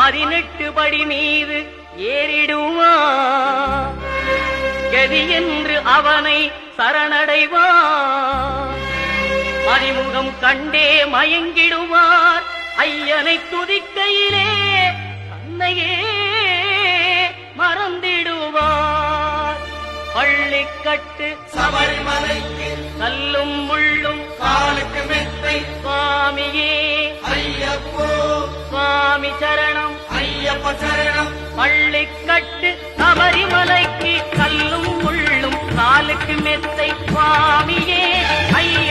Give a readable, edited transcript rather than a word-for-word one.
18 படி மீது ஏறிடுவார். கதி என்று அவனை சரணடைவார். அறிமுகம் கண்டே மயங்கிடுவார். ஐயனை துதிக்கையிலே தன்னையே மறந்திடுவார். பள்ளிக்கட்டு சபரிமலைக்கு கல்லும் முள்ளும் காலுக்கு மெத்தை சுவாமியே ஐயப்போ சுவாமி சரணம் ஐயப்ப சரணம். பள்ளிக்கட்டு சபரிமலைக்கு கல்லும் முள்ளும் காலுக்கு மெத்தை சுவாமியே ஐய